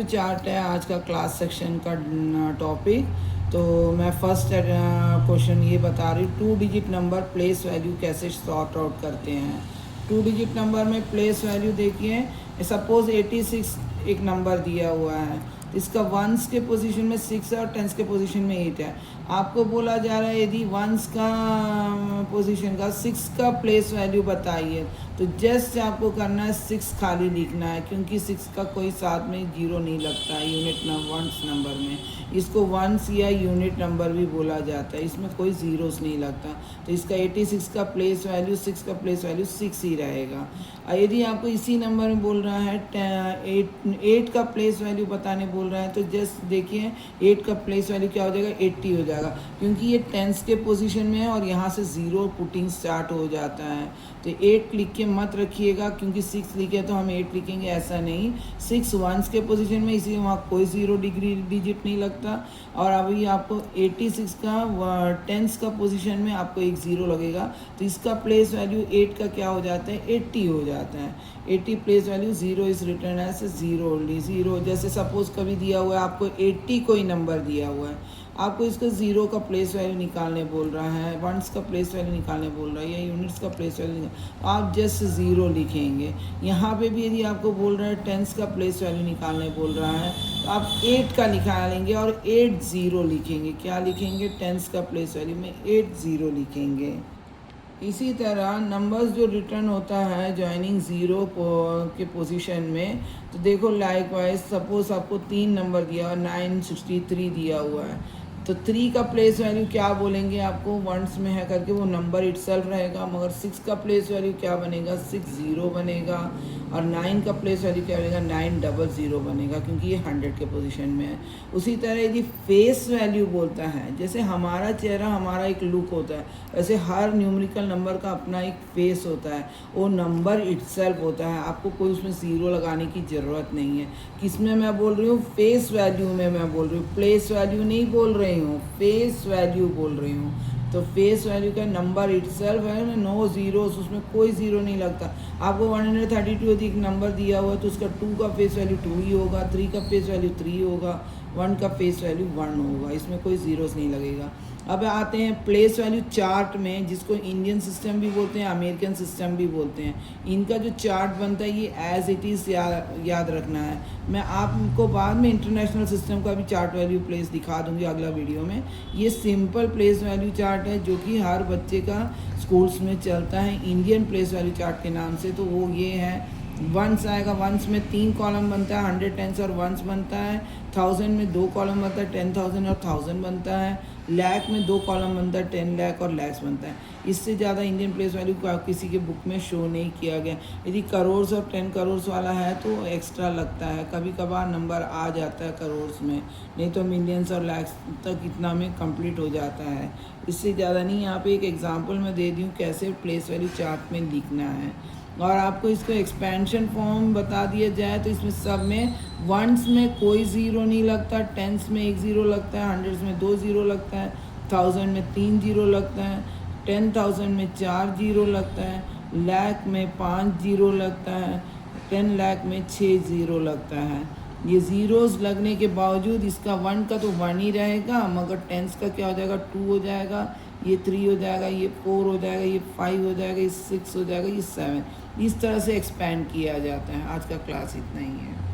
Value chart है आज का क्लास सेक्शन का टॉपिक। तो मैं फर्स्ट क्वेश्चन ये बता रही हूँ, 2 डिजिट नंबर प्लेस वैल्यू कैसे सॉर्ट आउट करते हैं। 2 डिजिट नंबर में प्लेस वैल्यू देखिए, सपोज 86 एक नंबर दिया हुआ है, इसका वंस के पोजीशन में 6 है और टेंस के पोजीशन में 8 है। आपको बोला जा रहा है यदि वंस का पोजीशन का 6 का प्लेस वैल्यू बताइए, तो जस्ट आपको करना है 6 खाली लिखना है, क्योंकि 6 का कोई साथ में जीरो नहीं लगता है यूनिट वंस नंबर में। इसको वंस या यूनिट नंबर भी बोला जाता है, इसमें कोई ज़ीरोस नहीं लगता। तो इसका 86 का प्लेस वैल्यू 6 का प्लेस वैल्यू 6 ही रहेगा। यदि आपको इसी नंबर में बोल रहा है 8 का प्लेस वैल्यू बताने बोल रहा है, तो जस्ट देखिए 8 का प्लेस वैल्यू क्या हो जाएगा, 80 हो जाएगा, क्योंकि ये टेंस के पोजीशन में है और यहाँ से ज़ीरो पुटिंग स्टार्ट हो जाता है। तो 8 लिख के मत रखिएगा, क्योंकि 6 लिखे तो हम 8 लिखेंगे, ऐसा नहीं। 6 वंस के पोजीशन में, इसलिए वहाँ कोई ज़ीरो डिजिट नहीं लगता। और अभी आपको 86 का टेंस का पोजीशन में आपको एक ज़ीरो लगेगा, तो इसका प्लेस वैल्यू 8 का क्या हो जाता है, 80 हो जाता है। 80 place value zero is return as zero only. Zero जैसे सपोज कभी दिया हुआ है आपको 80 कोई नंबर दिया हुआ है, आपको इसका ज़ीरो का प्लेस वैल्यू निकालने बोल रहा है, वंस का प्लेस वैल्यू निकालने बोल रहा है, या यूनिट्स का प्लेस वैल्यू आप जस्ट ज़ीरो लिखेंगे। यहाँ पे भी यदि आपको बोल रहा है टेंस का प्लेस वैल्यू निकालने बोल रहा है, तो आप 8 का निकालेंगे और 8 ज़ीरो लिखेंगे। क्या लिखेंगे, टेंस का प्लेस वैल्यू में 8 ज़ीरो लिखेंगे। इसी तरह नंबर्स जो रिटर्न होता है जॉइनिंग ज़ीरो के पोजीशन में, तो देखो लाइक वाइज सपोज आपको 3 नंबर दिया और 963 दिया हुआ है, तो 3 का प्लेस वैल्यू क्या बोलेंगे, आपको वंस में है करके वो नंबर इटसेल्फ रहेगा, मगर 6 का प्लेस वैल्यू क्या बनेगा, 60 बनेगा, और 9 का प्लेस वैल्यू क्या बनेगा, 900 बनेगा, क्योंकि ये 100 के पोजीशन में है। उसी तरह यदि फेस वैल्यू बोलता है, जैसे हमारा चेहरा हमारा एक लुक होता है, वैसे हर न्यूमेरिकल नंबर का अपना एक फेस होता है, वो नंबर इटसेल्फ होता है, आपको कोई उसमें ज़ीरो लगाने की ज़रूरत नहीं है। किसमें मैं बोल रही हूँ, फेस वैल्यू में मैं बोल रही हूँ, प्लेस वैल्यू नहीं बोल रही हूँ, फेस वैल्यू बोल रही हूँ। तो फेस वैल्यू का नंबर इटसेल्फ है ना, नो ज़ीरोस, उसमें कोई ज़ीरो नहीं लगता। आपको 132 यदि एक नंबर दिया हुआ है, तो उसका 2 का फेस वैल्यू 2 ही होगा, 3 का फेस वैल्यू 3 होगा, 1 का फेस वैल्यू 1 होगा, इसमें कोई ज़ीरोस नहीं लगेगा। अब आते हैं प्लेस वैल्यू चार्ट में, जिसको इंडियन सिस्टम भी बोलते हैं, अमेरिकन सिस्टम भी बोलते हैं। इनका जो चार्ट बनता है ये एज इट इज़ याद रखना है। मैं आपको बाद में इंटरनेशनल सिस्टम का भी चार्ट वैल्यू प्लेस दिखा दूंगी अगला वीडियो में। ये सिंपल प्लेस वैल्यू चार्ट है जो कि हर बच्चे का स्कूल्स में चलता है इंडियन प्लेस वैल्यू चार्ट के नाम से। तो वो ये है, वंस आएगा, वंस में 3 कॉलम बनता है, 100 टेंस और वंस बनता है। 1000 में 2 कॉलम बनता है, 10,000 और 1000 बनता है। लाख में 2 कॉलम बनता है, 10 लाख और लैक्स बनता है। इससे ज़्यादा इंडियन प्लेस वैल्यू को किसी के बुक में शो नहीं किया गया। यदि करोड़ और 10 करोड़ वाला है तो एक्स्ट्रा लगता है, कभी कभार नंबर आ जाता है करोड़ में, नहीं तो मिलियंस और लैक्स तक इतना में कंप्लीट हो जाता है। इससे ज़्यादा नहीं। यहाँ पे एक एग्जांपल मैं दे दी हूँ कैसे प्लेस वैल्यू चार्ट में लिखना है। और आपको इसको एक्सपेंशन फॉर्म बता दिया जाए तो इसमें सब में वंस में कोई ज़ीरो नहीं लगता, टेंस में 1 ज़ीरो लगता है, हंड्रेड्स में 2 ज़ीरो लगता है, 1000 में 3 ज़ीरो लगता है, 10,000 में 4 ज़ीरो लगता है, लाख में 5 ज़ीरो लगता है, 10 लाख में 6 ज़ीरो लगता है। ये ज़ीरोज़ लगने के बावजूद इसका 1 का तो 1 ही रहेगा, मगर टेंस का क्या हो जाएगा, 2 हो जाएगा, ये 3 हो जाएगा, ये 4 हो जाएगा, ये 5 हो जाएगा, ये 6 हो जाएगा, ये 7। इस तरह से एक्सपेंड किया जाता है। आज का क्लास इतना ही है।